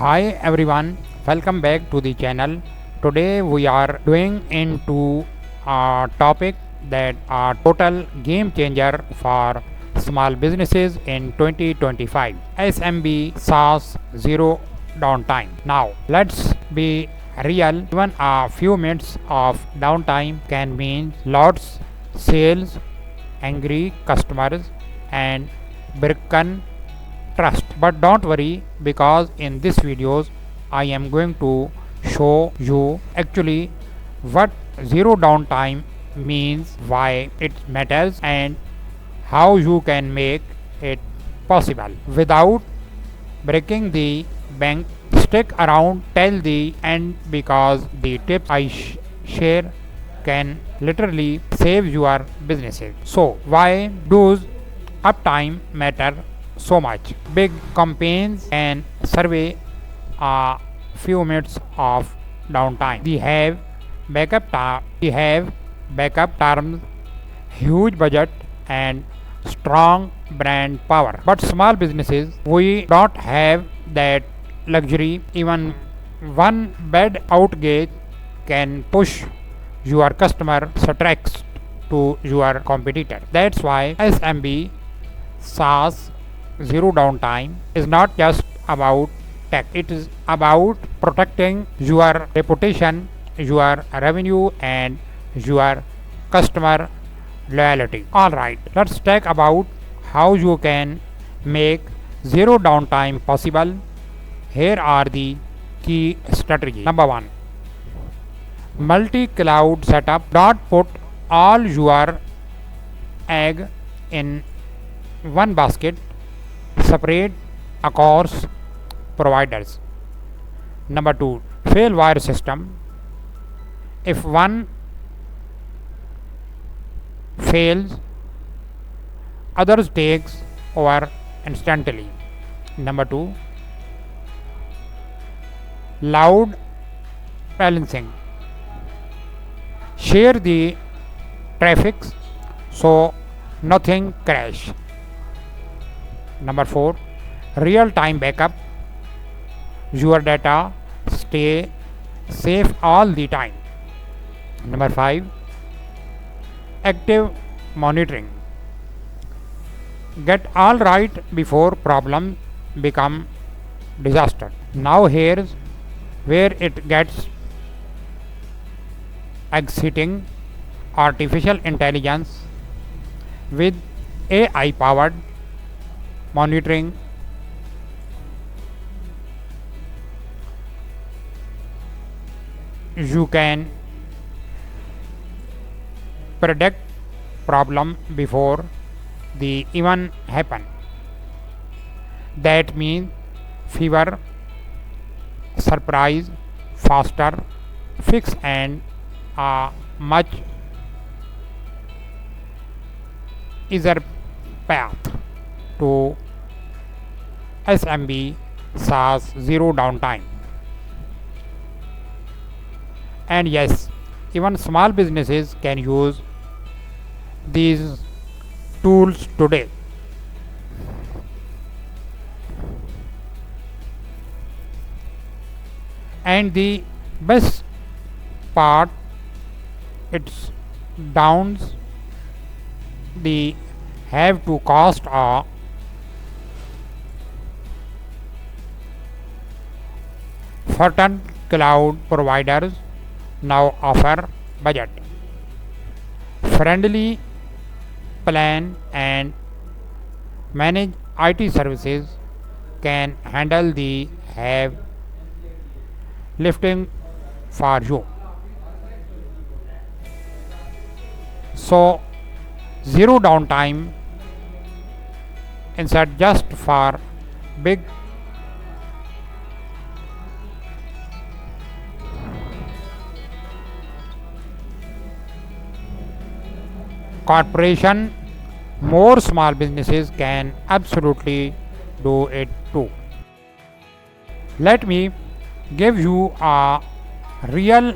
Hi everyone, welcome back to the channel. Today we are doing into a topic that a total game changer for small businesses in 2025. SMB SaaS zero downtime. Now let's be real. Even a few minutes of downtime can mean lots sales, angry customers, and broken trust. But don't worry, because in this videos I am going to show you actually what zero downtime means, why it matters, and how you can make it possible without breaking the bank. Stick around till the end because the tips I share can literally save your businesses. So why does uptime matter so much? Big campaigns and survey a few minutes of downtime. We have backup terms, huge budget, and strong brand power. But small businesses, we don't have that luxury. Even one bad outage can push your customer tracks to your competitor. That's why SMB SaaS zero downtime is not just about tech. It is about protecting your reputation, your revenue, and your customer loyalty. Alright, let's talk about how you can make zero downtime possible. Here are the key strategies. Number one, multi cloud setup. Don't put all your egg in one basket. Separate across providers. Number two, failwire system. If one fails, others takes over instantly. Number two, loud balancing. Share the traffic so nothing crash. Number four, real time backup. Your data stay safe all the time. Number five, active monitoring. Get all right before problem become disaster. Now here's where it gets exciting. Artificial intelligence with AI powered monitoring. You can predict problem before they even happen. That means fewer surprise, faster fix, and a much easier path to SMB SaaS zero downtime. And yes, even small businesses can use these tools today. And the best part, it's downs the have to cost a certain cloud providers now offer budget friendly plan and manage IT services can handle the have lifting for you. So zero downtime instead just for big corporation, more small businesses can absolutely do it too. Let me give you a real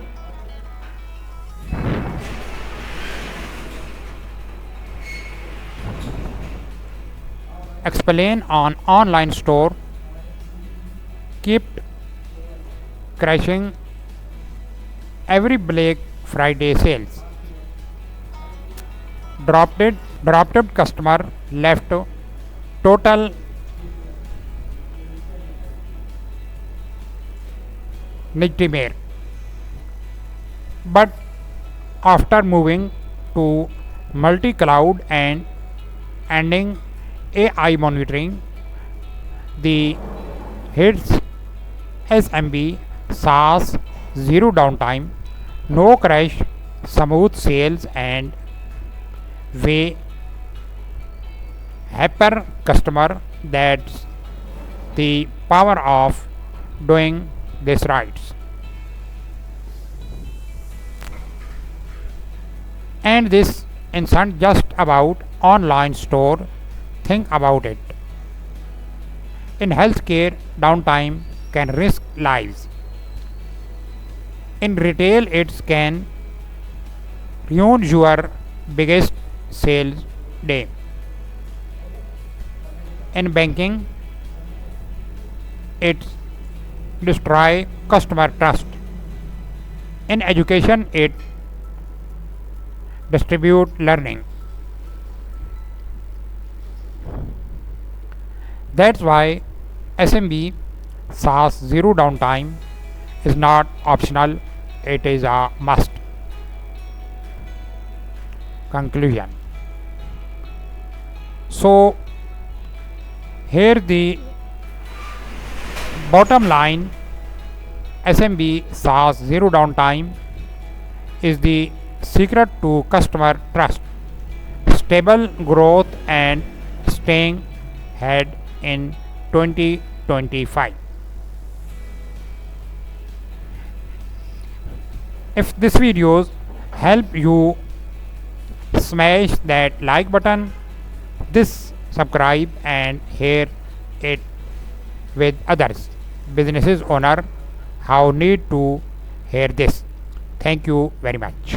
explain on online store. Keep crashing every Black Friday sales. Dropped customer left total nightmare. But after moving to multi-cloud and ending AI monitoring, the hits SMB SaaS zero downtime, no crash, smooth sales and way happier customer. That's the power of doing this right. And this isn't just about online store. Think about it. In healthcare, downtime can risk lives. In retail, it can ruin your biggest sales day. In banking, it destroy customer trust. In education, it distribute learning. That's why SMB SaaS zero downtime is not optional, it is a must. Conclusion. So here the bottom line, SMB SaaS zero downtime is the secret to customer trust, stable growth and staying ahead in 2025. If this videos help you, smash that like button, this subscribe and share it with others. Businesses owner how need to hear this. Thank you very much.